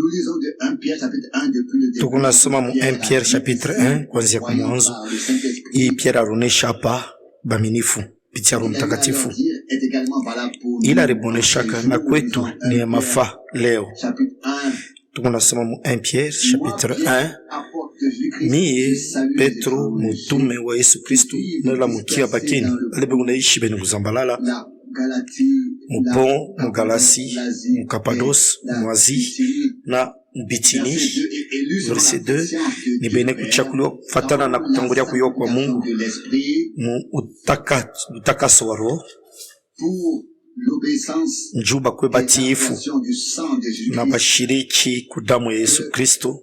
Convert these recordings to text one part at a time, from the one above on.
Nous lisons de 1 Pierre chapitre 1 depuis le début. Tukunasoma mu 1 Pierre chapitre 1 kuanzia kwa mwanzo. Hii Pierre aronesha hapa baminifu pitia Roho Mtakatifu, ila aliboneshaka na kwetu ni mafaa leo. Tukunasoma mu 1 Pierre chapitre 1. Mie Petro mutume wa Yesu Kristu nala mukia bakeni alibegunaishi bene kuzambalala Mupon, Mugalasi, Mukapados, Muazi, na Bitini. Verset 2. Ni bene kuchakuliwa fatana na kutangulia kuyo kwa Mungu mu utakaso wa Roho njuba kwe batiifu na bashiriki kudamu ya Yesu Kristo.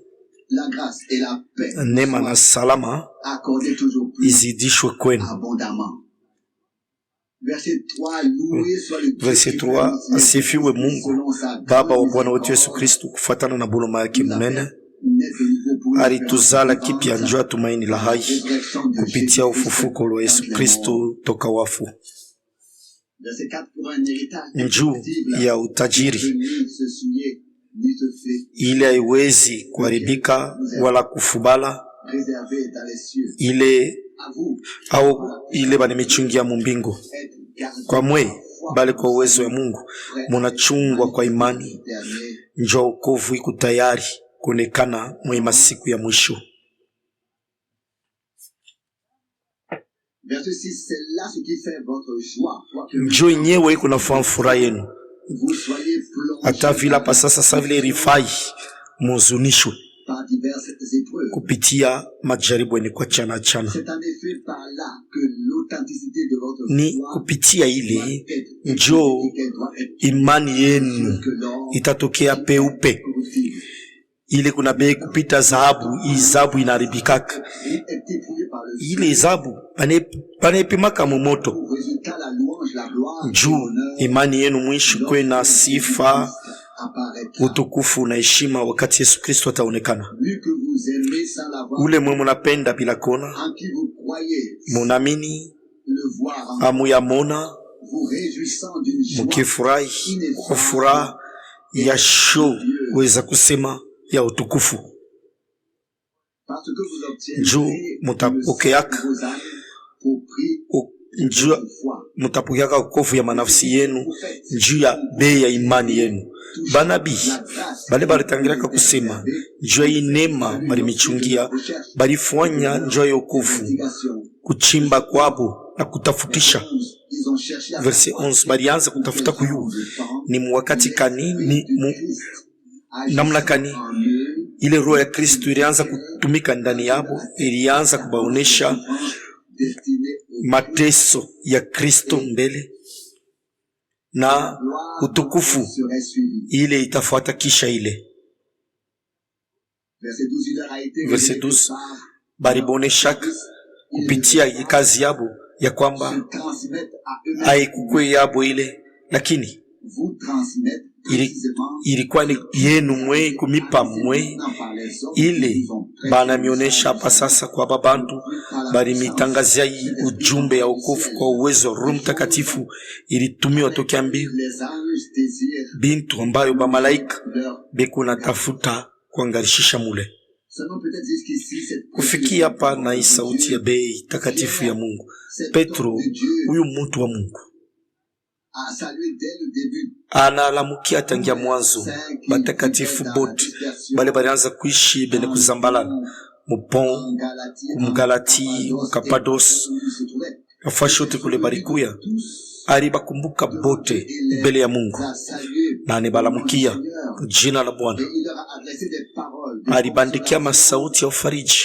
Neema na salama izidishwe kwenu. Verset 3. Asifiwe Mungu Baba wa Bwana wetu Yesu Kristo, kufatana na buluma yake munene alituzala kipya njua tumaini la hai kupitia ufufuko wa Yesu Kristo toka wafu, njuu ya utajiri ile haiwezi kuharibika wala kufubala, ile banemichungia mumbingu kwa mwe bali kwa uwezo wa Mungu munachungwa kwa imani, njoo wokovu iko tayari kuonekana mwe masiku ya mwisho. Njoo yenyewe iko nafanya furaha yenu, hata vile pa sasa vile rifai muzunishwe kupitia majaribu yenye kwa chana. Ni kupitia ile njoo imani yenu itatokea peupe. Ile kuna bei kupita zahabu, hii zahabu inaribikaka. Ile zahabu panepimaka moto. Njoo imani yenu mwisho kwe na sifa, utukufu na heshima wakati Yesu Kristo ataonekana. Ule mwe munapenda bila kona, munamini amuyamona, mukifurahi kwa furaha ya show weza kusema ya utukufu. Njoo mutapokeaka ukovu ya manafsi yenu njuu ya bei ya imani yenu. Banabii bale balitangiraka kusema njuu ya inema balimichungia, balifanya njuu ya ukovu kuchimba kwabo na kutafutisha. Verset 11. Balianza kutafuta kuyu ni mwakati kani, ni namna kani ile roho ya Kristo ilianza kutumika ndani yabo, ilianza kubaonesha mateso ya Kristo mbele na utukufu ile itafuata kisha ile. Verset 12. Bariboneshaka kupitia kazi yabo ya kwamba haikukwe yabo ile, lakini ilikuwa ni yenu mwe kumipa mwe ile bana mionesha hapa sasa kwa babantu bali mitangazia ujumbe ya wokovu kwa uwezo wa Roho Mtakatifu ilitumiwa tokea mbio bintu ambayo ba malaika beko natafuta kuangarishisha mule. Kufikia hapa na hii sauti ya bei takatifu ya Mungu, Petro huyu mtu wa Mungu analamukia tangia mwanzo batakatifu bote bale balianza kuishi bene kuzambalana Mupon, Mugalati, Mukapados, afashote kule barikuya. Alibakumbuka bote mbele ya Mungu na anibalamukia jina la Bwana. Alibandikia masauti ya ufariji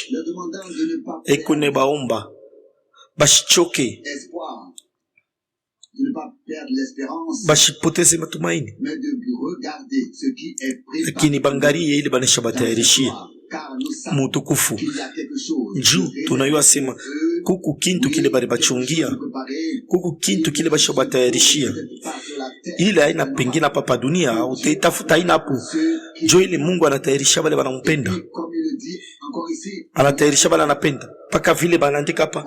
ekune baomba bashichoke, bashipoteze matumaini, lakini bangarie ili banesha batayarishie mutukufu. Njuu tunayua sema kuku kintu kile bari bachungia, kuku kintu kile basha batayarishia, ile haina pengine papa dunia utaitafuta haina hapo. Njoo ile Mungu anatayarisha bale banampenda, anatayarisha bale anapenda, paka vile banaandika hapa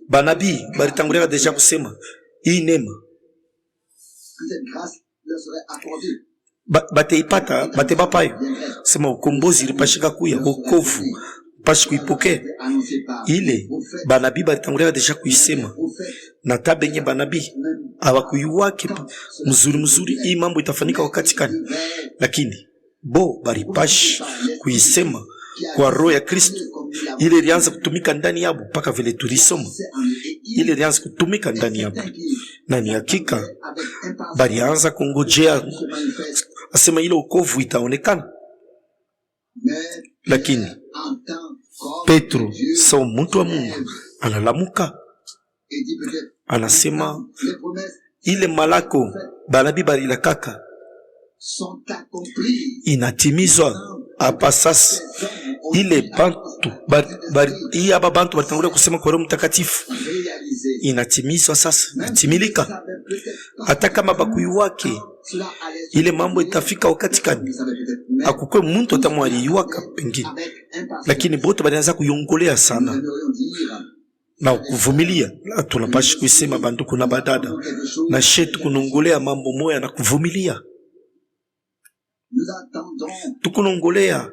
banabii balitangulia deja kusema hii neema bateipata batebapayo sema ukombozi ilipashika kuya wokovu pashi kuipokea ile banabii balitangulia deja kuisema na tabenye banabii abakuyuwake mzuri hii mambo itafanyika wakati kani, lakini bo balipashi kuisema kwa roho ya Kristo. Ile ilianza kutumika ndani yabo mpaka vile tulisoma, ile ilianza kutumika ndani yabo, na ni hakika balianza kungojea asema ile ukovu itaonekana. Lakini Petro sawa mtu wa Mungu analamuka, anasema ile malako banabii balilakaka inatimizwa hapa sasa. Ile bantu hii hapa bantu balitangulia kusema kwa Roho Mtakatifu inatimizwa sasa, inatimilika. Hata kama bakui wake ile mambo itafika wakati kani, akukwe muntu atamwaliwaka pengine, lakini bote balianza kuyongolea sana na kuvumilia. Tunapashi kuisema banduku na badada na shetu kunongolea mambo moya na kuvumilia. Tukunongolea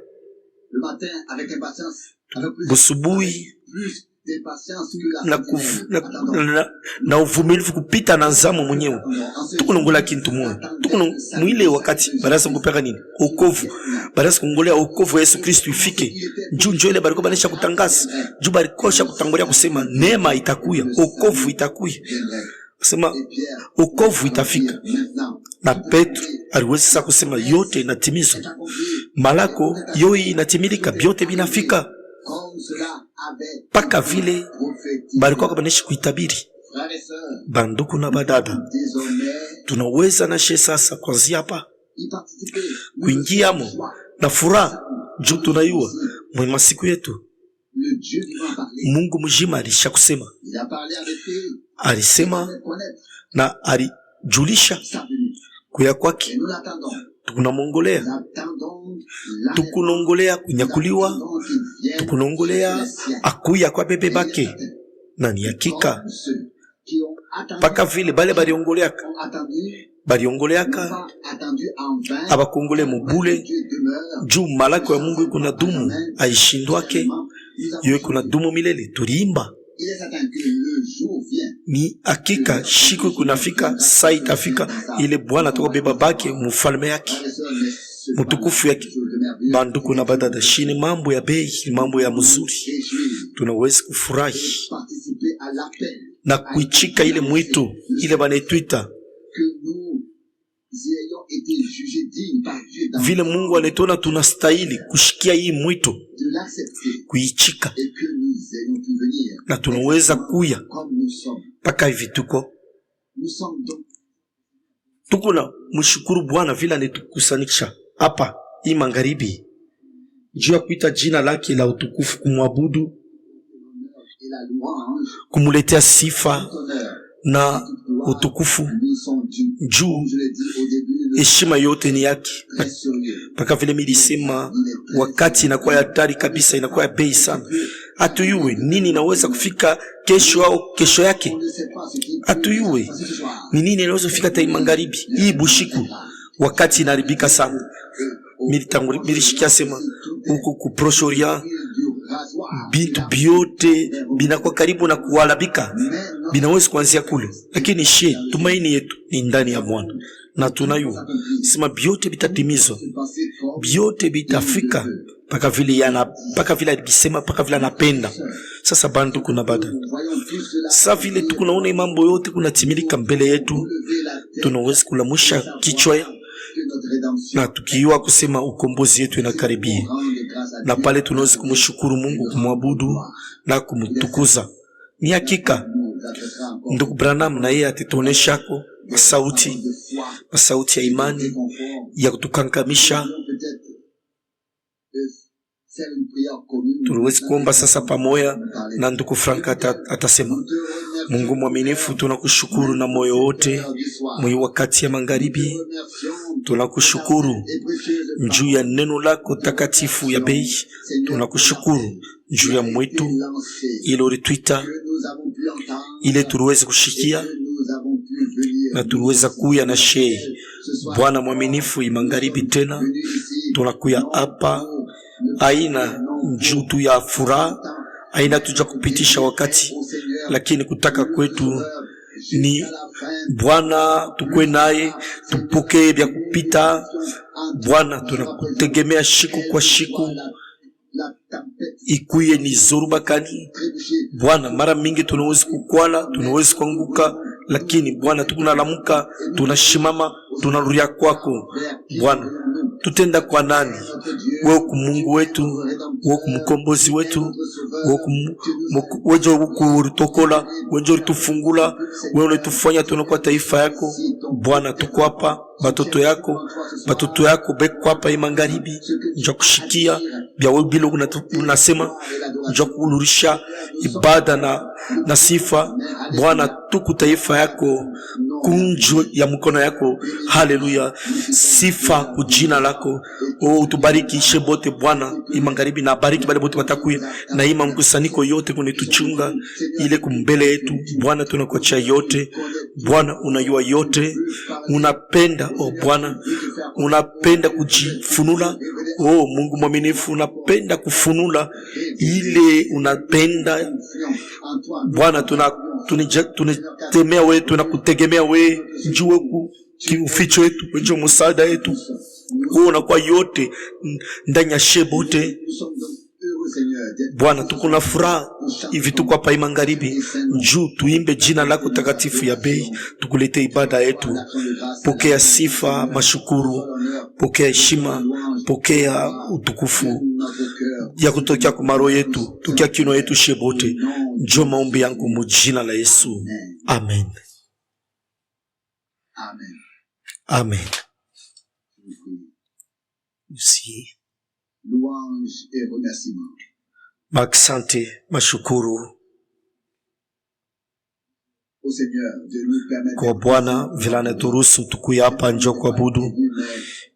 busubuhi na uvumilivu kupita na nzamu mwenyewe. Tukunongola kintu moja. Mwile wakati barasa kupeka nini? Okovu. Barasa kungolea okovu Yesu Kristo ifike. Njoo ile bariko banisha kutangaza. Njoo barikosha kutangulia kusema neema itakuya, okovu itakuya. Sema okovu itafika. Na Petro aliweza sasa kusema yote inatimizwa. Malako yoi inatimilika, vyote vinafika. Paka vile balikuwa kabaneshi kuitabiri. Banduku na badada, tunaweza nashe sasa kwanzia hapa kuingiamo na furaha juu tunayua mwe masiku yetu Mungu mjima alisha kusema, alisema na alijulisha kuya kwake. Tukunongolea kunyakuliwa, tukunongolea akuya kwa bebe bake, na ni hakika paka vile bale baliongoleaka abakongole mubule juu malako ya Mungu iko na dumu aishindwake, yo iko na dumu milele. Tuliimba ni hakika shiku kunafika, saa itafika ile Bwana atakobeba bake mfalme yake mtukufu yake. Banduku na badada, shini mambo ya bei, mambo ya mzuri, tunaweza kufurahi na kuichika ile mwito ile banetwita vile Mungu anetona tunastahili kushikia hii mwito kuichika, na tunaweza kuya paka hivi tuko na mshukuru Bwana vile anetukusanisha hapa hii magharibi juu ya kuita jina lake la utukufu, kumwabudu, kumuletea sifa na utukufu juu heshima yote ni yake. Paka vile milisema wakati inakuwa hatari kabisa, inakuwa bei sana. Atuyue nini inaweza kufika kesho au kesho yake. Atuyue ni nini inaweza kufika tai magharibi hii bushiku, wakati inaribika sana. Milishikia sema huko ku Proche-Orient bintu biote binakuwa karibu na kuhalabika, binaweza kuanzia kule, lakini tumaini yetu ni ndani ya Bwana, na tunayua sema biote bitatimizwa, biote bitafika paka vile alisema, paka vile anapenda. Sasa bandu kuna bada sasa vile tukunaona mambo yote kunatimilika mbele yetu, tunaweza kulamusha kichwa na tukiwa kusema ukombozi yetu inakaribia, na pale tunaweza kumshukuru Mungu, kumwabudu na kumtukuza. Ni hakika ndugu Branham na yeye atatuoneshako sauti ya imani ya kutukankamisha. Tuliwezi kuomba sasa pamoja na ndugu Frank atasema. Mungu mwaminifu, tunakushukuru na moyo wote mwi wakati ya magharibi. Tunakushukuru juu ya neno lako takatifu ya bei. Tunakushukuru juu ya mwetu ile ulituita, ile tuliweze kushikia na tuliweza kuya na shei Bwana mwaminifu, imangaribi tena tunakuya hapa, aina njutu ya furaha, aina tuja kupitisha wakati, lakini kutaka kwetu ni Bwana tukwe naye, tupokee vya kupita. Bwana tunakutegemea shiku kwa shiku, ikuye ni zoruba kani. Bwana mara mingi tunawezi kukwala, tunawezi kuanguka, lakini Bwana tukunalamuka, tunashimama, tunarudia kwako. Bwana tutenda kwa nani? Wewe Mungu wetu, wewe mkombozi wetu, wewe kutokola, wewe ulitufungula, wewe ulitufanya tunakuwa taifa yako. Bwana tuko hapa, batoto yako beko hapa imangaribi, nja kushikia bya wewe bila unasema, nja kuulurisha ibada na sifa. Bwana tuku taifa yako, kunjo ya mkono yako. Haleluya, sifa kujina lako. Utubariki shebote Bwana imangaribi, na bariki bale bote batakuya na ima mkusanyiko yote kunituchunga ile kumbele yetu. Bwana tunakuacha yote. Bwana unayua yote, unapenda Bwana, unapenda kujifunula. Mungu mwaminifu, unapenda kufunula ile unapenda. Bwana tunatemea wewe, tunakutegemea wewe, njoo uficho wetu, njoo msaada wetu. Wewe unakuwa yote ndani ya shebote. Bwana tuko na furaha hivi, tuko hapa imangaribi, njoo tuimbe jina lako takatifu ya bei, tukulete ibada yetu. Pokea sifa, mashukuru, pokea heshima, pokea utukufu ya kutokea kwa maro yetu, tukia kino yetu shebote. Njoo maombi yangu mu jina la Yesu. Amen. Amen. Amen. Merci. Louange et remerciement. Maksante, mashukuru Au Seigneur de nous permettre kwa Bwana vile anaturuhusu tukuya hapa njo kuabudu.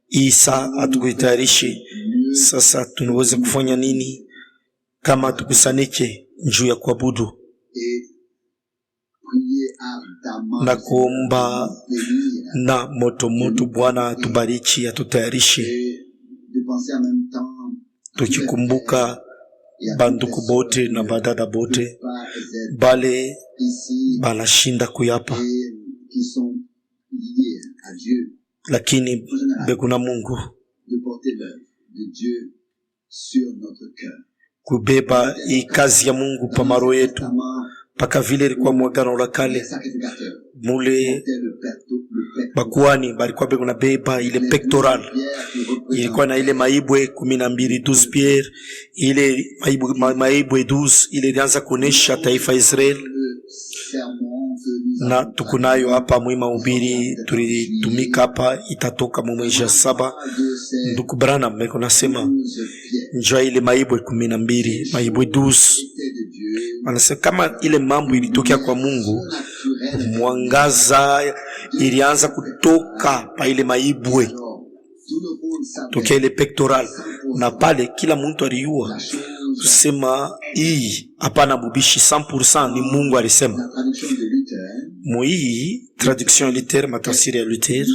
Isa atukuitayarishe sasa tunaweza kufanya nini kama tukusanike njuu ya kuabudu na kuomba na moto moto. Bwana tubariki, atutayarishe, tukikumbuka banduku bote na badada bote bale banashinda kuyapa, lakini bekuna Mungu kubeba hii kazi ya Mungu pa maro yetu, paka vile ilikuwa mwagano la kale mule bakuani balikuwa bekuna beba ile pectoral, ilikuwa na ile maibwe 12 12 pierre, ile maibwe 12 ile ilianza kuonesha taifa Israel. Na tukunayo hapa mwima ubiri tulitumika hapa, itatoka mwezi wa 7. Ndugu Branham meko nasema njoo ile maibwe 12 maibwe 12, anasema kama ile mambo ilitokea kwa Mungu, mwangaza ilianza kutoka pa ile maibwe tokea ile pectoral, na pale kila mtu aliyua kusema hii hapana bubishi 100% ni Mungu alisema. Moi traduction Luther, matafsiri ya Luther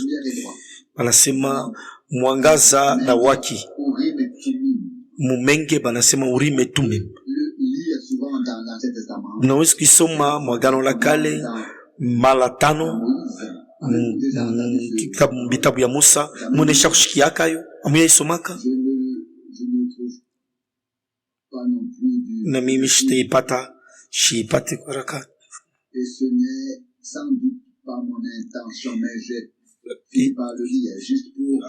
banasema mwangaza na waki mumenge, banasema urime tume. Mnaweza kusoma mwagano la kale mara 5 kitabu ya Musa, munesha kushikiaka yo amuya isomaka, na mimi shitaipata shiipate kwa haraka.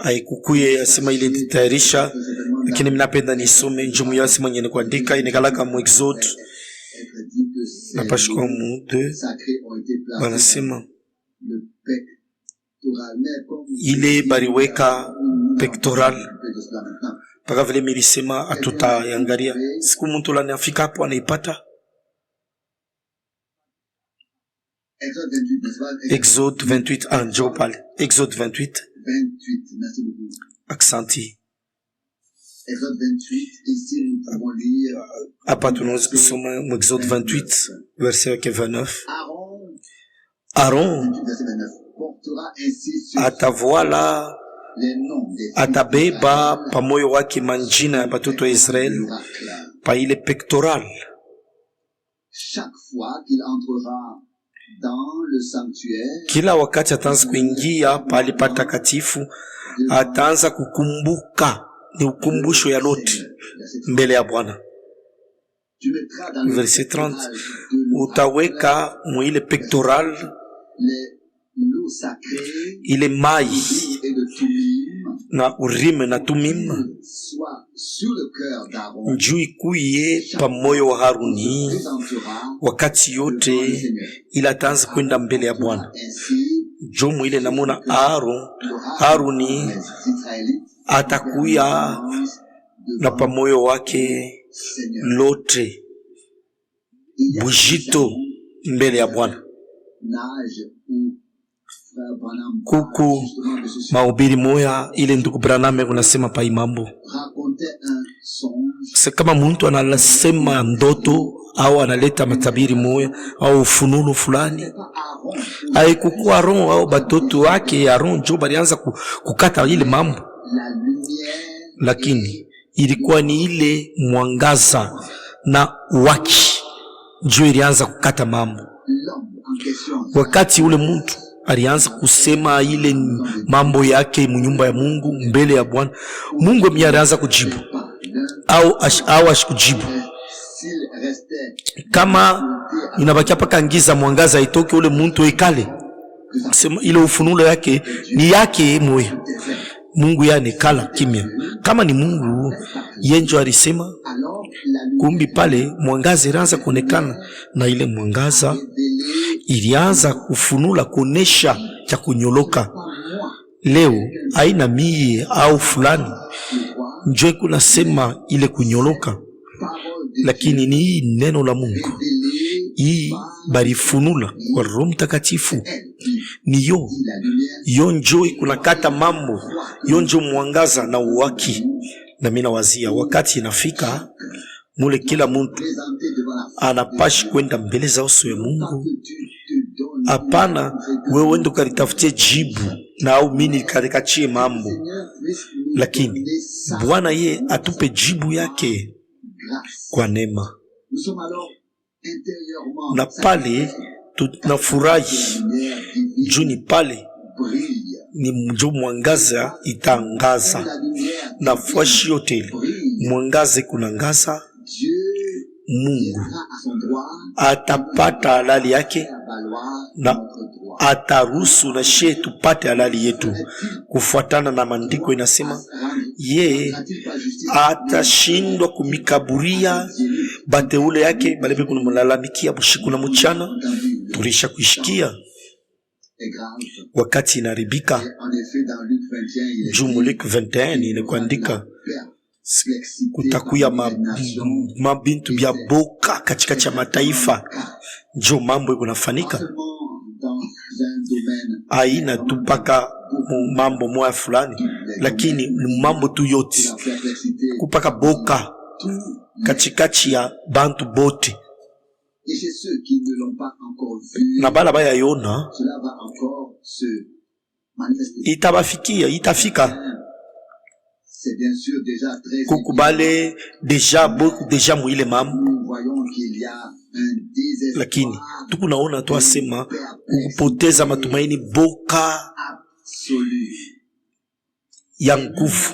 Haikukuye asema ile titayarisha, lakini minapenda nisome njumu ya asema nyene kuandika inekalaka mu Exode na pashiko mu 2 wanasema ile bariweka pectoral paka vile milisema atuta yangaria siku mtu lani afika hapo anaipata. Exode 28 njoo pale Exode 28 merci beaucoup. Aksanti. Exode 28, ici nous pouvons lire hapa tunaweza kusoma mu Exode 28 verset 29. Aaron, Aaron verset 29. Bon, atavuala, atabeba pamoyo wake manjina ya batoto ya Israeli pa ile pectoral. Kila wakati ataanza kuingia pale patakatifu, ataanza kukumbuka, ni ukumbusho ya lote mbele ya Bwana. Verset 30, utaweka mwile pectoral ile mai na Urime na Tumim njuu ikuye pa moyo wa Haruni wakati yote, ila ataanza kwenda mbele ya Bwana. Jomu ile namuna Haruni atakuya na pa moyo wake lote bujito mbele ya Bwana. Kuku mahubiri moya ile ndugu Branham kunasema pa imambo, kama muntu analasema ndoto au analeta matabiri moya au ufunulo fulani, haikukuwa Aron au batoto wake Aron jo balianza kukata ile mambo, lakini ilikuwa ni ile mwangaza na waki jo ilianza kukata mambo. Wakati ule mtu alianza kusema ile mambo yake mnyumba ya Mungu mbele ya Bwana, Mungu mwenyewe alianza kujibu au ashikujibu. Kama inabakia paka ngiza mwangaza itoke, ule mtu ikale sema ile ufunulo yake ni yake moyo. Mungu yani kala kimya. Kama ni Mungu yenjo alisema, kumbi pale mwangaza ilianza kuonekana, na ile mwangaza ilianza kufunula kuonesha cha kunyoloka. Leo haina mie au fulani njoo kunasema ile kunyoloka, lakini ni hii neno la Mungu, hii barifunula kwa Roho Mtakatifu, ni yo njoo kunakata mambo, yo njoo mwangaza na uwaki. Na mimi nawazia wakati inafika mule kila mtu anapashi kwenda mbele za uso ya Mungu. Hapana wewe ndo kalitafutie jibu na au mimi nikarikachie mambo, lakini Bwana ye atupe jibu yake kwa neema. Na pale tunafurahi juni pale ni mjo mwangaza itangaza na fashi yote mwangaze kunangaza. Mungu atapata halali yake na ataruhusu na she tupate halali yetu kufuatana na maandiko. Inasema ye atashindwa kumikaburia bateule yake balebe kuna mlalamikia bushiku na mchana. Tulisha kuishikia wakati inaribika. Luc 21 inakuandika kutakuya mabintu bya boka katika cha mataifa, njo mambo kunafanika. Aina tupaka mambo moya fulani, lakini mambo tu yote kupaka boka katikati ya bantu bote. Na bala baya yona itabafikia, itafika. Kukubale deja mwile mambo, lakini tukunaona tuasema kupoteza matumaini boka ya nguvu.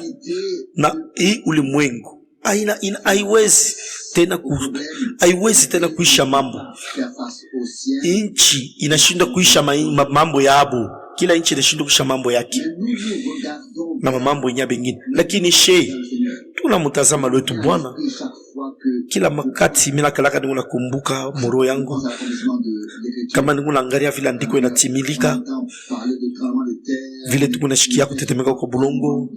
Na hii ulimwengu haiwezi tena kuisha mambo. Inchi inashindwa kuisha mambo ya abu. Kila inchi inashindwa kuisha mambo yake na mambo yenye bengine, lakini tunamtazama lwetu Bwana. Kila makati mimi nakalaka ningu nakumbuka moro yangu, kama ningu naangalia vile andiko inatimilika, vile tukunashikia kutetemeka kwa bulongo.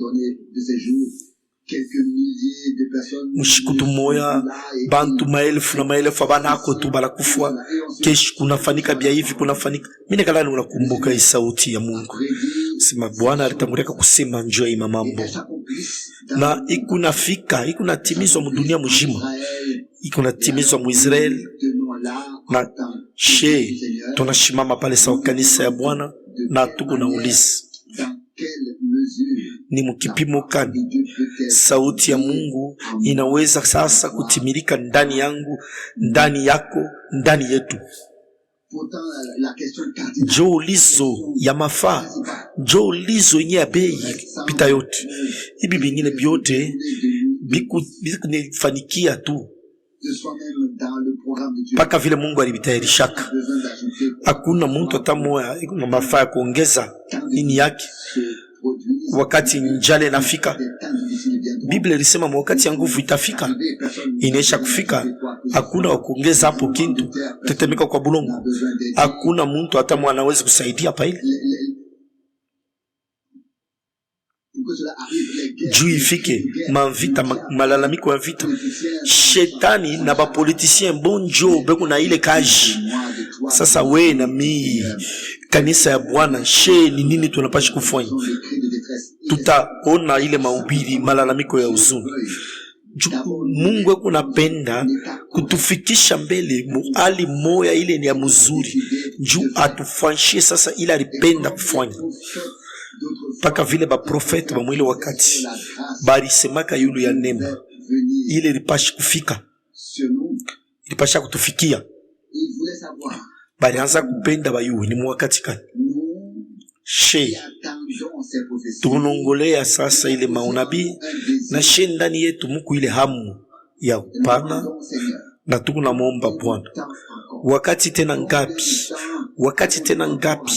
Mshikutu moya bantu maelfu na maelfu abanako tu balakufwa, kesh kunafanika bia hivi kunafanika. Mimi kala unakumbuka hii sauti ya Mungu. Sema Bwana alitangulia kusema njoo hii mambo. Na ikunafika, ikunatimizwa mdunia mzima. Ikunatimizwa mu Israeli. Na tunashimama pale sawa kanisa ya Bwana. na tukunauliza ni mukipimo kani sauti ya Mungu inaweza sasa kutimilika ndani yangu, ndani yako, ndani yetu. Jo ulizo ya mafaa, jo ulizo yenye ya bei pita yote. Ibi bingine biote biku nifanikia tu paka vile Mungu alibitayarishaka. Hakuna mtu hata moya na mafaa ya kuongeza nini yake wakati njale nafika. Biblia ilisema wakati ya nguvu itafika, inaisha kufika, hakuna wa kuongeza hapo kintu, tetemeka kwa bulongo. Hakuna mtu hata mwana anaweza kusaidia pa ile. Juu ifike mavita, malalamiko ya vita. Shetani na bapolitisien bonjo beko na ile kaji. Sasa we na mi kanisa ya Bwana, she ni nini tunapaswa kufanya? Tutaona ile mahubiri, malalamiko ya huzuni. Mungu weku napenda kutufikisha mbele muali moya ile ni ya mzuri. Juu atufanyishie sasa ile alipenda kufanya. Paka vile ba profeti ba mwile wakati bari semaka yulu ya neema ile ilipashi kufika, ilipashi kutufikia. Bari anza kupenda bayu ni mwakati kani she tunongolea sasa ile maunabii na she ndani yetu muku ile hamu ya upana, na tukunamwomba Bwana wakati tena ngapi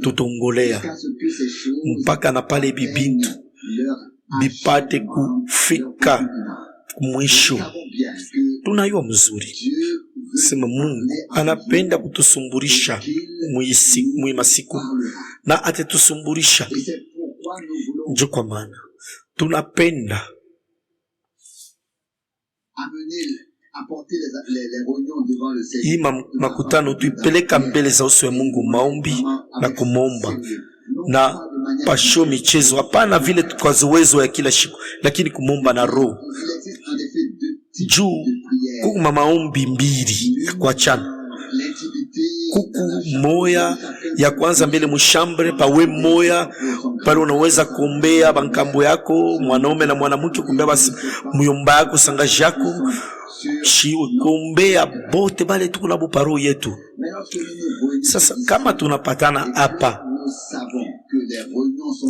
tutongolea mpaka na pale bibintu bipate kufika mwisho. Tunayua mzuri sema Mungu anapenda kutusumburisha mwi masiku na atetusumburisha. Njo kwa maana tunapenda hii makutano tuipeleka mbele za uso ya Mungu, maombi na kumomba na pasho michezo. Hapana vile kwa uwezo ya kila siku, lakini kumomba na roho. Juu kuku maombi mbili kwa chana. Kuku moya ya kwanza mbele mushambre pawe moya pale unaweza kuombea bankambo yako mwanaume na mwanamke, kuombea basi muyomba yako sangaji yako shiwe kuombea bote bale tukulabo paro yetu. Sasa kama tunapatana hapa,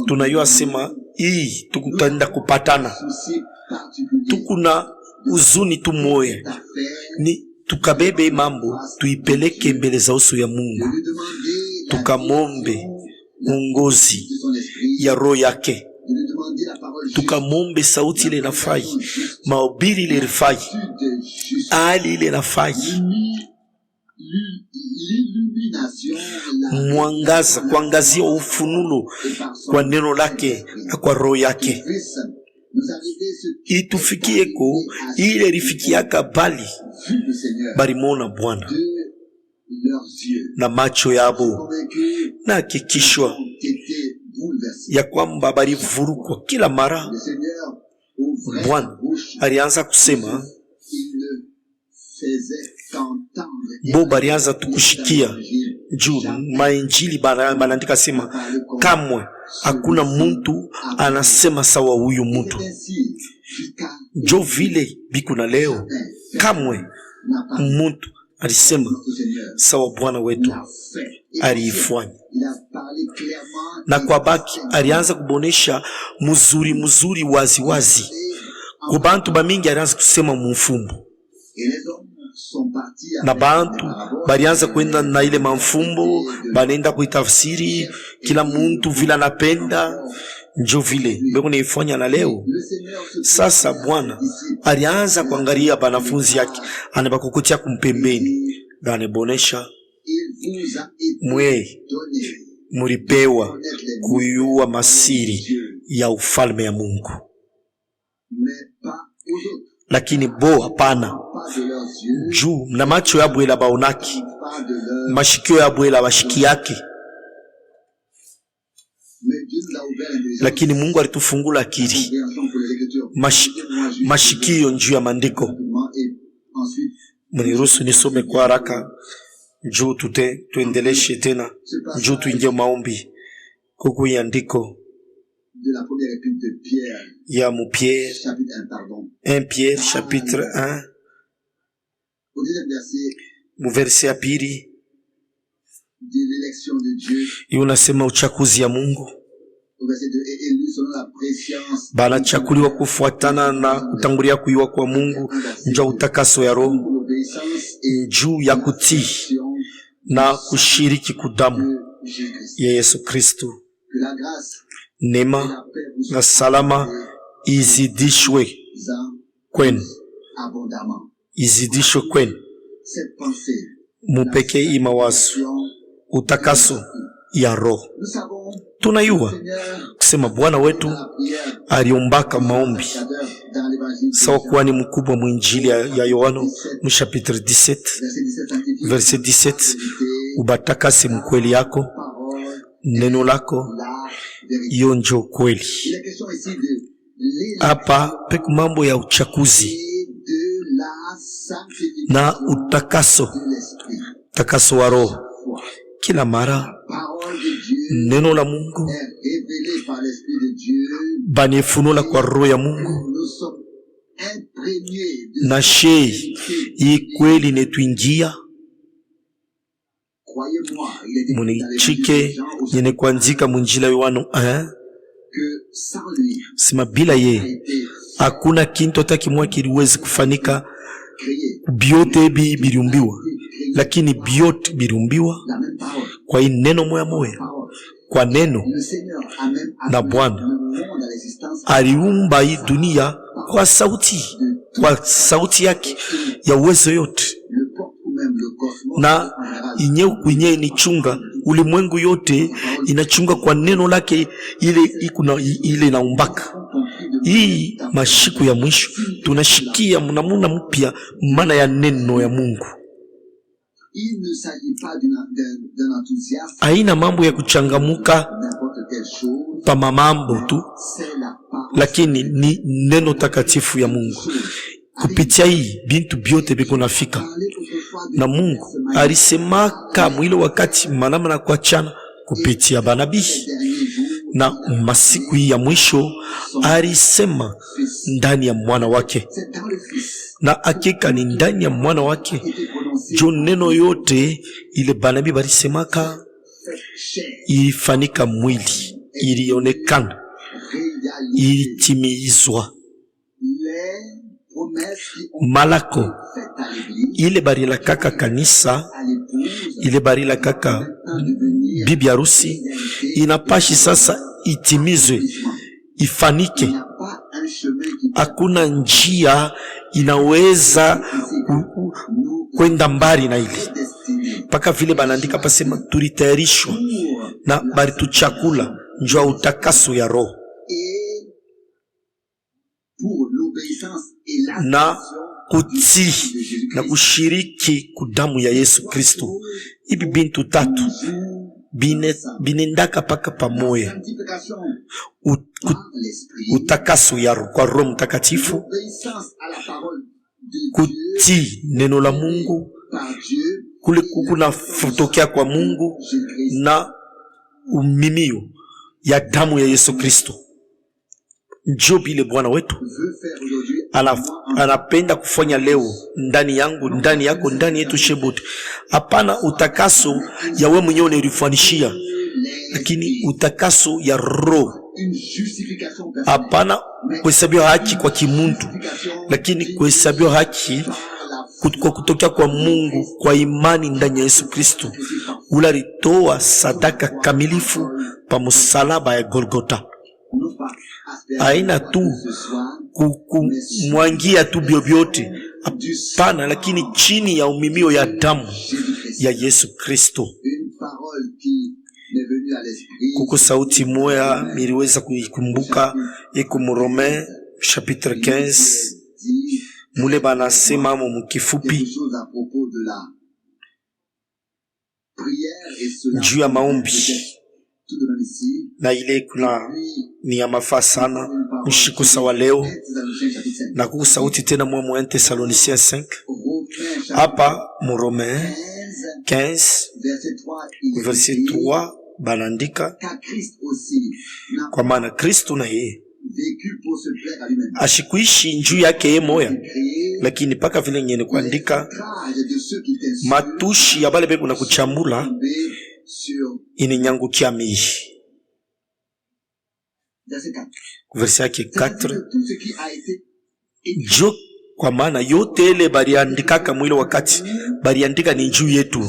tunayua sema hii tukutanda kupatana, tukuna uzuni tu moya ni tukabebe mambo tuipeleke mbele za uso ya Mungu, tukamombe uongozi ya roho yake, tukamombe sauti ile nafai, mahubiri ile rifai, hali ile nafai, mwangaza, kuangazia ufunulo kwa neno lake na kwa roho yake, itufikieko ile rifikiaka bali mona Bwana na macho yabo, na hakikishwa ya kwamba bali vurukwa kila mara. Bwana alianza kusema bo balianza tukushikia juu mainjili banaandika sema kamwe hakuna mtu anasema sawa huyu mtu. Jo vile biku na leo kamwe mtu alisema sawa Bwana wetu aliifanya. Na kwa baki alianza kubonesha mzuri wazi. Kwa bantu bamingi alianza kusema mfumbo, na bantu balianza kwenda na ile mafumbo, banenda kuitafsiri kila muntu vile anapenda. Njo vile beko naifanya na leo. Sasa Bwana alianza kuangalia banafunzi yake, anabakukutia kumpembeni, na anabonesha mwe muripewa kuyua masiri ya ufalme ya Mungu, lakini bo hapana. Juu na macho ya bwela baonaki, mashikio ya bwela bashiki yake, lakini Mungu alitufungula akili, mashikio njuu ya maandiko. Mniruhusu nisome kwa haraka Njoo tuendeleshe tena. Njoo tuingie maombi. Kuku yandiko de la première épître de Pierre, ya mu Pierre, chapitre 1, pardon. 1 Pierre chapitre 1, Au deuxième verset, mu verse ya pili de l'élection de Dieu. unasema uchaguzi ya Mungu. Au verset 2, et élu selon la préscience. Banachakuliwa kufuatana na kutangulia kuiwa kwa Mungu, njoo utakaso ya roho, njuu ya kutii na kushiriki kudamu ya Yesu Kristo. Neema na salama izidishwe kwenu, izidishwe kwenu. Mupeke imawazo utakaso ya roho. Tunayua kusema Bwana wetu aliombaka maombi sawa kuhani mkubwa mwinjili ya Yohano mchapitre 17 verset 17, ubatakase mkweli yako, neno lako yonjo kweli. Hapa peku mambo ya uchakuzi na utakaso wa roho. Kila mara neno la Mungu banifunula kwa roho ya Mungu na shei hii kweli netuingia munichike nyene kuanzika munjila Yohano 1 sima bila ye hakuna kintu hata kimwa kiliwezi kufanika. Biote biliumbiwa, lakini biote biliumbiwa kwa hii neno moya moya, kwa neno. Na Bwana aliumba hii dunia kwa sauti yake ya uwezo yote, na inye nichunga ulimwengu yote inachunga kwa neno lake ile naumbaka. Hii mashiku ya mwisho tunashikia mnamuna mpya maana ya neno ya Mungu. Haina mambo ya kuchangamuka pa mambo tu, lakini ni neno takatifu ya Mungu. Kupitia hii bintu biote biko nafika, na Mungu alisemaka mwile wakati manama na kuachana kupitia banabii, na masiku hii ya mwisho alisema ndani ya mwana wake, na hakika ni ndani ya mwana wake jo neno yote ile banabii balisemaka ilifanika mwili, ilionekana, ilitimizwa. Malako ile barila kaka kanisa, ile barila kaka bibi harusi, inapashi sasa itimizwe, ifanike. Hakuna njia inaweza kwenda mbali na ile, paka vile banaandika pasema tulitayarishwa na bari tuchakula njua utakaso ya roho na kutii na kushiriki kudamu ya Yesu Kristo. Ibi bintu tatu binendaka paka pamoja: utakaso ya kwa Roho Mtakatifu, kutii neno la Mungu kule kukuna futokea kwa Mungu, na umimio ya damu ya Yesu Kristo. Njoo bile Bwana wetu anapenda kufanya leo ndani yangu, ndani yako, ndani yetu shebote. Hapana utakaso ya wewe mwenyewe ulifanishia, lakini utakaso ya roho. Hapana kuhesabiwa haki kwa kimuntu, lakini kuhesabiwa haki kwa kutokea kwa Mungu kwa imani ndani ya Yesu Kristo. Ula alitoa sadaka kamilifu pa msalaba ya Golgotha. Haina tu kumwangia tu biobiote, hapana, lakini chini ya umimio ya damu ya Yesu Kristo. Kuko sauti moya miliweza kuikumbuka, iko mu Romain chapitre 15, mule banasema mukifupi juu ya maombi, na ile kuna ni ya mafaa sana mshiko sawa leo. Na kuko sauti tena mwa 1 Thessaloniciens 5 hapa mu Romain 15 verset 3 banandika kwa maana Kristo na yeye ashikuishi njuu yake ye moya, lakini paka vile nyene kuandika matushi ya bale bebu na kuchambula ininyangukia mihi. Verse yake 4 jo kwa maana yote ile bariandikaka mwile wakati bariandika ni njuu yetu,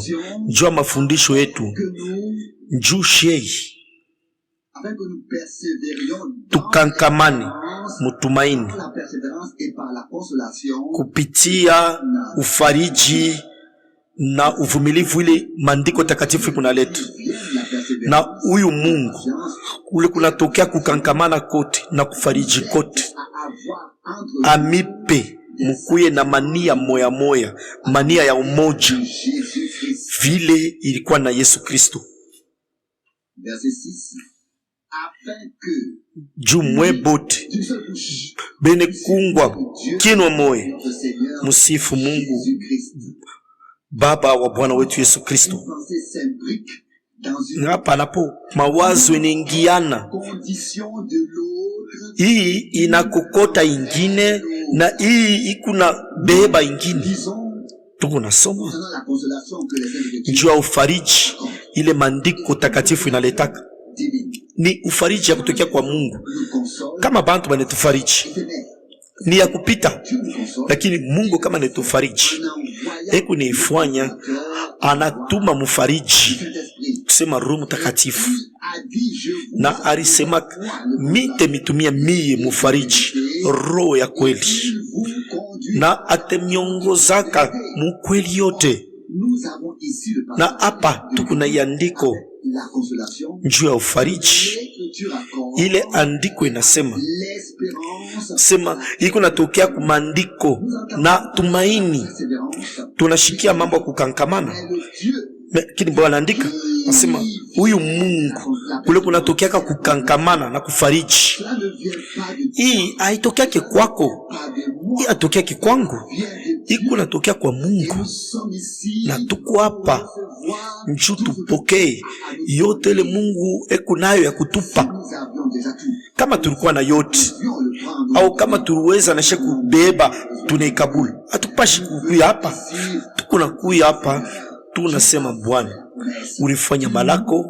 njuu ya mafundisho yetu, njuu shei tukankamani mutumaini kupitia ufariji na uvumilivu ile mandiko takatifu kunaleta. Na huyu Mungu ule kunatokea kukankamana kote na kufariji kote, amipe mukuye na mania moya moya, mania ya umoja vile ilikuwa na Yesu Kristo. Jumwe bote bene kungwa kinwa moya musifu Mungu Baba wa Bwana wetu Yesu Kristo. Hapa napo mawazo inaingiana, hii inakokota ingine na hii ikuna beba ingine. Tuko nasoma njua ufariji ile mandiko takatifu inaletaka ni ufariji ya kutokea kwa Mungu. Kama bantu banetufariji ni ya kupita, lakini Mungu kama netufariji eku niifanya anatuma mufariji, tusema Roho Mtakatifu, na alisema mite mitumia mie mufariji roho ya kweli, na atemnyongozaka mukweli yote. Na hapa tukuna iandiko njuu ya ufariji. Ile andiko inasema sema iko natokea kumandiko na tumaini. Tunashikia mambo ya kukankamana, lakini Bwana andika nasema huyu Mungu kule kunatokea kukankamana na kufariji. Hii haitokea kwako, hii atokea kwangu, iko natokea kwa Mungu. Na tuko hapa njoo tupokee yote ile Mungu eko nayo ya kutupa. Kama tulikuwa na yote au kama tuliweza na kubeba tunaikabuli, hatupashi kukuya hapa. Tuko na kuya hapa tunasema Bwana ulifanya malako,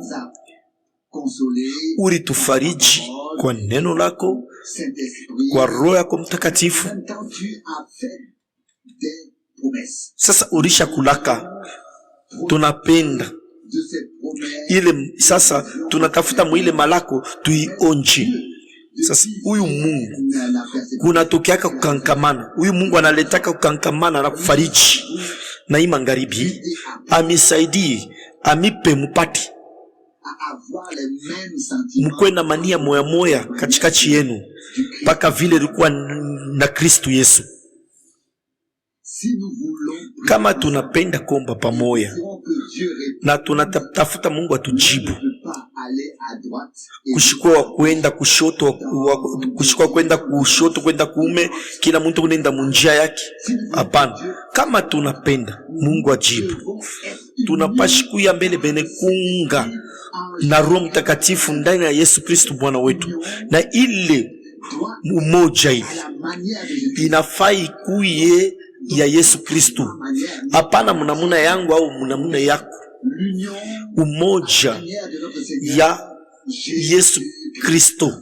ulitufariji kwa neno lako, kwa Roho yako Mtakatifu. Sasa ulisha kulaka, tunapenda ile sasa tunatafuta mwile malako tuionje. Sasa huyu Mungu kunatokeaka kukankamana, huyu Mungu analetaka kukankamana na kufariji. Na hii magharibi amisaidie, amipe mupati mkwe na mania moya moya katikati yenu paka vile likuwa na Kristo Yesu. Kama tunapenda komba pamoja na tunatafuta Mungu atujibu, kushikwa kwenda kushoto, kushikwa kwenda kushoto kwenda kuume, kila mtu kunenda munjia yake, hapana. Kama tunapenda Mungu ajibu, tunapashi kuya mbele bene kunga na Roho Mtakatifu ndani ya Yesu Kristo Bwana wetu, na ile umoja ile inafai kuye ya Yesu Kristo, hapana munamuna yangu au munamuna yako. Umoja ya Yesu Kristo.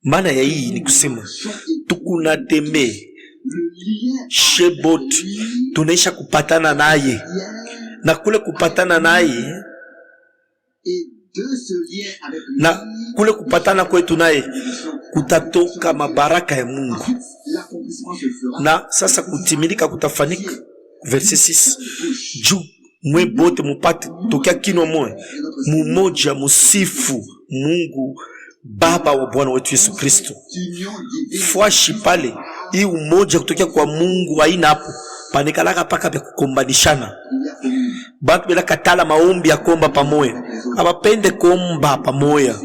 Maana ya hii ni kusema tukuna tembe shebot, tunaisha kupatana naye, na kule kupatana naye na kule kupatana kwetu naye kutatoka mabaraka ya Mungu. Na sasa kutimilika kutafanika. Verse 6 juu mwe bote mupate tokea kino moja mumoja musifu Mungu Baba wa Bwana wetu Yesu Kristo. Fuashi pale hii umoja kutokea kwa Mungu haina hapo panikalaka paka vya kukombanishana. Batu bila katala maombi ya komba pamoja, abapende komba pamoja,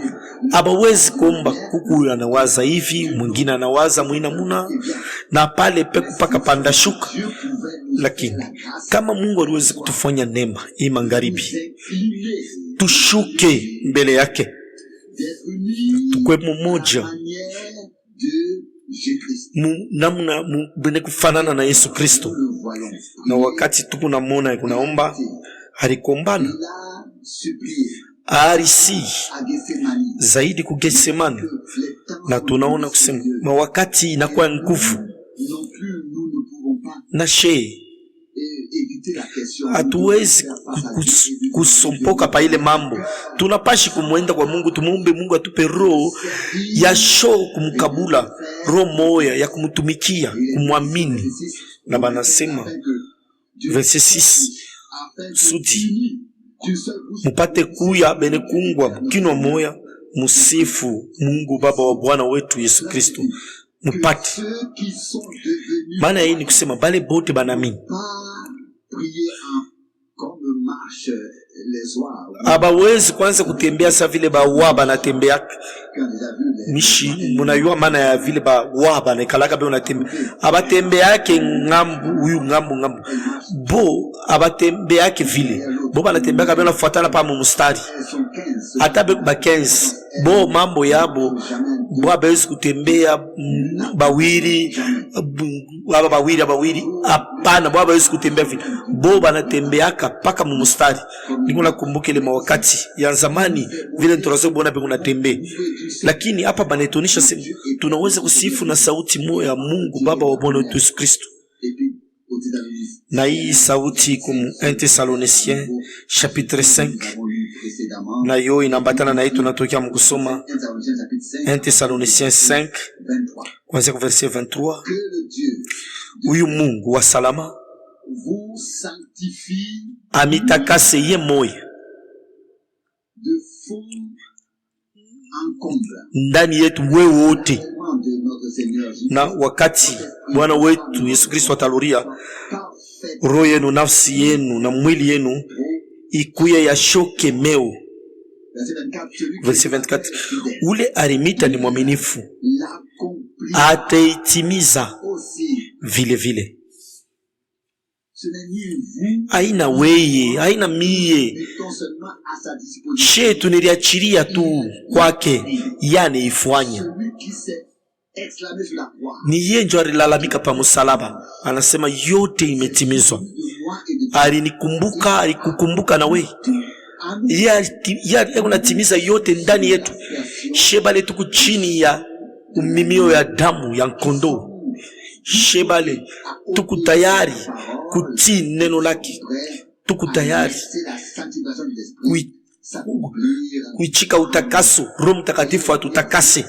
abawezi kuomba kuku anawaza hivi, mwingine anawaza mwinamuna na pale peku paka panda shuka. Lakini kama Mungu aliwezi kutufanya neema hii magharibi, tushuke mbele yake, tukwe mmoja namna bene kufanana na Yesu Kristo. Na wakati tukunamona kunaomba alikombana arisi zaidi ku Getsemani, na tunaona kusema wakati inakuwa nguvu na hatuwezi kusompoka pa ile mambo. Tunapashi kumwenda kwa Mungu, tumuombe Mungu atupe roho ya kumkabula, roho moya ya kumtumikia, kumwamini. Na banasema verset 6 sudi mupate kuya bene kungwa kinwa moya, musifu Mungu Baba wa Bwana wetu Yesu Kristo mupate. Maana hii ni kusema bale bote banamini abawezi kwanza kutembea sa vile bawaba natembea mishi. Munayua maana ya vile bawaba na ikalaka be unatembea abatembe yake ngambu huyu ngambu bo abatembe yake vile bo banatembea kabla nafuatana pa mustari hata be ba 15 bo mambo yabo bo abawezi kutembea bawiri hapana, bo abawezi kutembea vile bo banatembeaka paka mustari. Niko nakumbuka ile mawakati ya zamani vile tunazo kuona pe kunatembea, lakini hapa banetonisha sema tunaweza kusifu na sauti moja ya Mungu Baba wa Bwana wetu Yesu Kristo. Na hii sauti comme 1 Thessaloniciens chapitre 5 na yo inambatana na hii tunatokea mkusoma 1 Thessaloniciens 5 kuanzia verset 23. Huyu Mungu wa salama amitakase ye moyo ndani yetu wewe wote. Na wakati Bwana wetu Yesu Kristo ataluria, roho yenu, nafsi yenu na mwili yenu ikuye yashoke meo. Verset 24, ule arimita ni mwaminifu, ataitimiza vile vile. Haina weye, haina mie, shetu niliachiria tu kwake, yani ifanya. Ni yeye ndio alilalamika pa msalaba, anasema yote imetimizwa. Alinikumbuka, alikukumbuka na wewe. Yeye unatimiza yote ndani yetu. Shebale tuku chini ya umimio ya damu ya kondoo. Shebale tuku tayari kutii neno lake. Tuku tayari kuichika utakaso. Roho Mtakatifu atutakase.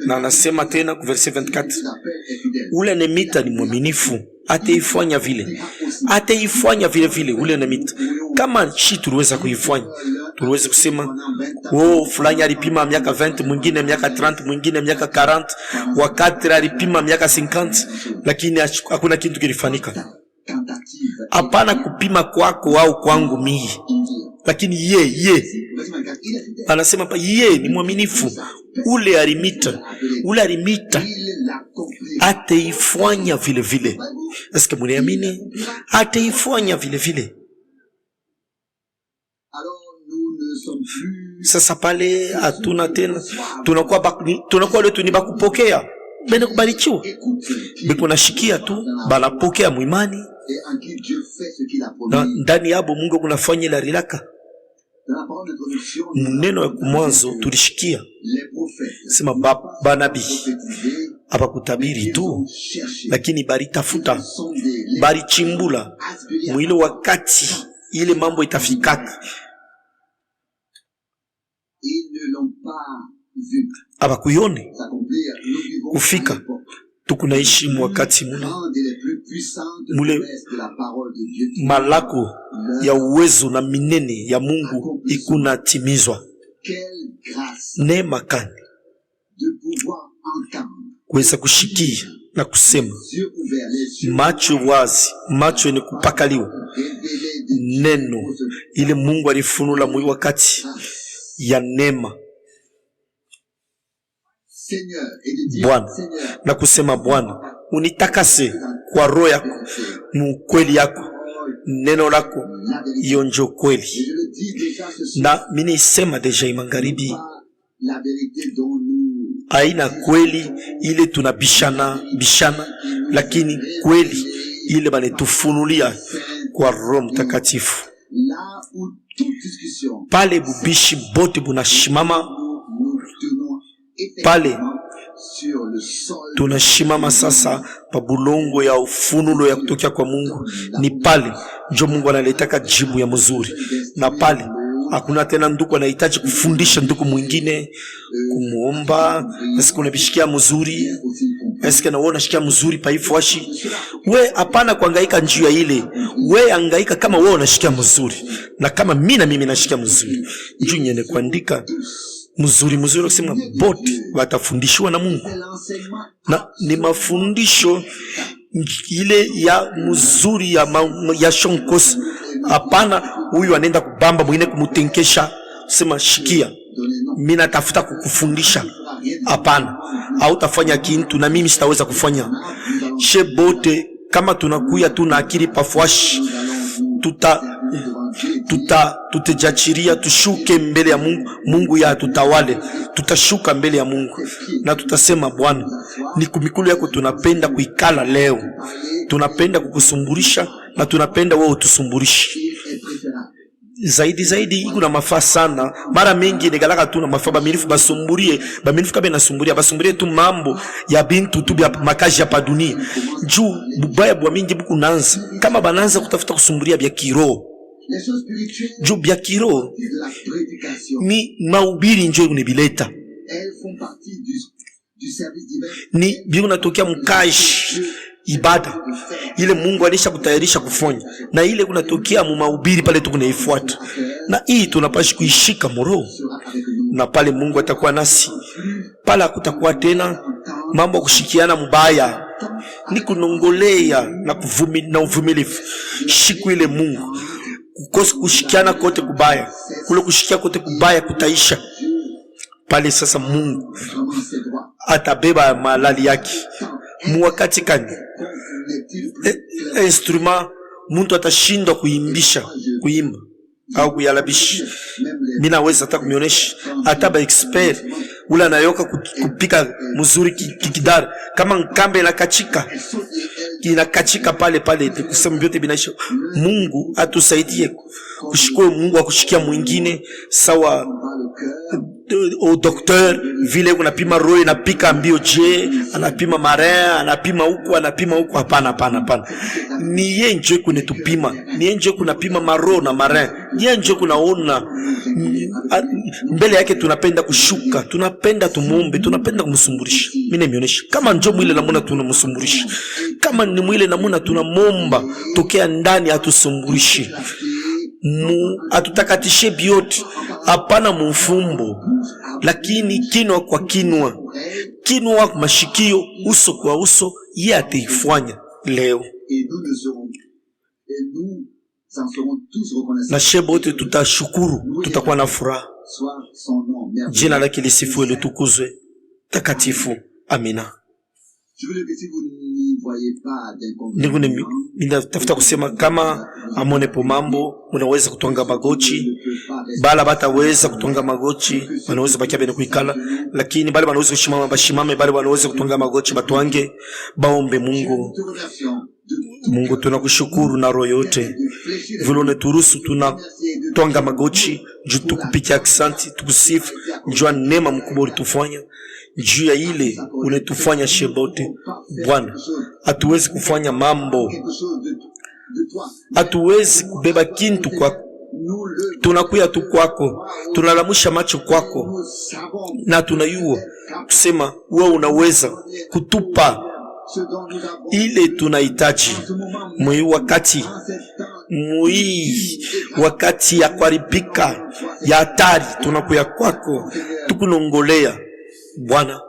Na anasema tena kwa verset 24, ule nemita ni mwaminifu, ataifanya vile. Ataifanya vile vile ule nemita. Kama shi tuliweza kuifanya, tuliweza kusema fulani alipima miaka 20, mwingine miaka 30, mwingine miaka 40, wakati alipima miaka 50, lakini hakuna kitu kilifanyika. Hapana kupima kwako au kwangu mimi, lakini ye anasema pa ye ni mwaminifu. Ule arimita ataifanya vile vile. Eske mniamini? Ataifanya vile vile. Sasa pale hatuna tena, tunakuwa letu ni bakupokea bene kubarikiwa, biko nashikia tu banapokea muimani na ndani yabo Mungu kunafanya la rilaka. Neno ya mwanzo tulishikia sema banabii abakutabiri tu, lakini baritafuta, barichimbula mwile wakati ile mambo itafikaka. Abakuyone kufika. Tukunaishi wakati mule malako ya uwezo na minene ya Mungu ikuna timizwa. Neema kani kuweza kushikia na kusema, macho wazi, macho ni kupakaliwa neno ile Mungu alifunula mwi wakati ya neema. Bwana, na kusema Bwana, unitakase kwa roho yako, mukweli yako, neno lako hiyo ndio kweli. Na mimi nisema deja imangaribi aina kweli ile tunabishana lakini kweli ile banetufunulia kwa Roho Mtakatifu. Pale bubishi bote bunashimama, pale tunashimama sasa pa bulongo ya ufunulo ya kutokea kwa Mungu. Ni pale ndio Mungu analetaka jibu ya mzuri, na pale hakuna tena ndugu anahitaji kufundisha ndugu mwingine kumuomba asiku unabishikia mzuri, asiku naona shikia mzuri pa ifuashi. We hapana kuhangaika njia ile, we hangaika kama wewe unashikia mzuri na kama mimi nashikia mzuri. Njoo nyene kuandika mzuri kusema bote watafundishwa na Mungu, na ni mafundisho ile ya mzuri ya shonkos. Hapana huyu anaenda kubamba mwingine kumutenkesha sema shikia mimi natafuta kukufundisha. Hapana, hautafanya kitu na mimi sitaweza kufanya. Shebote kama tunakuya tuna akili pafuashi, tutajachiria tushuke mbele ya Mungu. Mungu ya tutawale, tutashuka mbele ya Mungu na tutasema Bwana, ni kumikulu yako tunapenda kuikala leo, tunapenda kukusumburisha na tunapenda wewe utusumburishe zaidi. Kuna mafaa sana mara mingi negalaka tu na mafaa bamilifu basumburie kabe basumburie tu mambo ya bintu tu ya makaji ya padunia. Juu bubaya bwa mingi buku nanza kama bananza kutafuta kusumburia bya kiroho. Juu bya kiroho ni maubiri njoo unibileta, ni biyo natokea mkashi ibada ile Mungu alisha kutayarisha kufanya, na ile kunatokea mu mahubiri pale tukunaifuata, na hii tunapashi kuishika moro, na pale Mungu atakuwa nasi. Pale hakutakuwa tena mambo kushikiana mubaya, ni kunongolea na uvumilivu. Shiku ile Mungu kukosa kushikiana kote kubaya, kule kushikia kote kubaya kutaisha. Pale sasa Mungu atabeba malali yake muwakati kani instrument muntu atashindwa kuimba au kuyalabisha. Mimi naweza hata kumionesha hata ba expert ula nayoka kupika mzuri kikidara kama nkambe inakachika pale kusema vyote binaisha. Mungu atusaidie kushikua, Mungu akushikia mwingine sawa au docteur vile unapima roho inapika mbio je, anapima marin, anapima huko. Hapana. Ni yeye nje kunetupima, ni yeye nje kunapima maro na marin, ni yeye nje kunaona mbele yake. Tunapenda kushuka, tunapenda tumuombe, tunapenda kumsumburisha. Mimi nimeonyesha kama njoo mwile namuna tunamsumburisha, kama ni mwile namuna tunamomba tokea ndani atusumburishe, atutakatishe bioti. Hapana mufumbo, lakini kinwa kwa kinwa mashikio, uso kwa uso, yeye ataifanya leo. Na shebote tutashukuru, tutakuwa na furaha. Jina lake lisifiwe, litukuzwe, takatifu. Amina. Nitafuta kusema kama amone po mambo, unaweza kutonga magochi, bala bataweza kutonga magochi, wanaweza bakia bene kuikala, lakini bale wanaweza kushimama bashimame, bale wanaweza kutonga magochi batwange, baombe Mungu. Mungu tunakushukuru na roho yote, vile uneturuhusu tunatonga magochi, juu tukupikia aksanti, tukusifu, njua neema mkubwa ulitufanya, juu ya ile unetufanya shebote. Bwana, hatuwezi kufanya mambo, hatuwezi kubeba kintu kwako, tunakuya tu kwako, tunalamusha macho kwako, na tunayua kusema wewe unaweza kutupa ile tunahitaji wakati ya kuharibika ya hatari. Tunakuya kwako tukunongolea Bwana,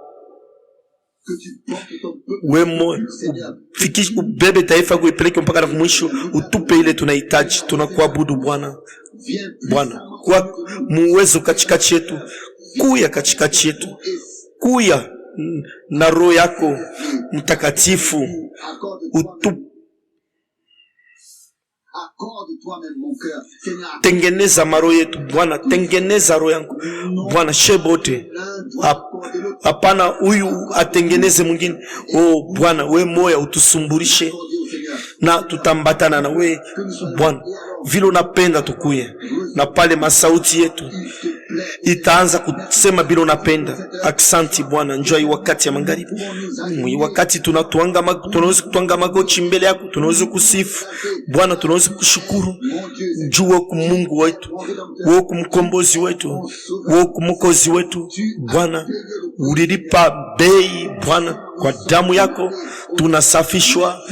Wemo fikishi ubebe taifa kuipeleke mpaka na mwisho, utupe ile tunahitaji. Tunakuabudu Bwana. Bwana, kwa muwezo katikati yetu, kuya katikati yetu, kuya na roho yako mtakatifu, tengeneza maro yetu Bwana, tengeneza roho yangu Bwana, shebote hapana huyu atengeneze mwingine. Oh Bwana, we moya utusumburishe na tutambatana na we Bwana, vile unapenda tukuye na pale masauti yetu itaanza kusema bila unapenda. Aksanti Bwana, njoo wakati ya magharibi, wakati tunaweza kutwanga magoti mbele yako, tunaweza kusifu Bwana, tunaweza kushukuru juu wako Mungu wetu, wako mkombozi wetu, wako mwokozi wetu Bwana. Ulilipa bei Bwana, kwa damu yako tunasafishwa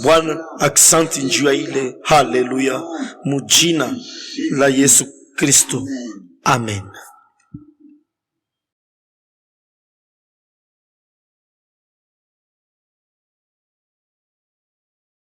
Bwana. Aksanti njuu ya ile. Haleluya, mujina la Yesu Kristo, amen.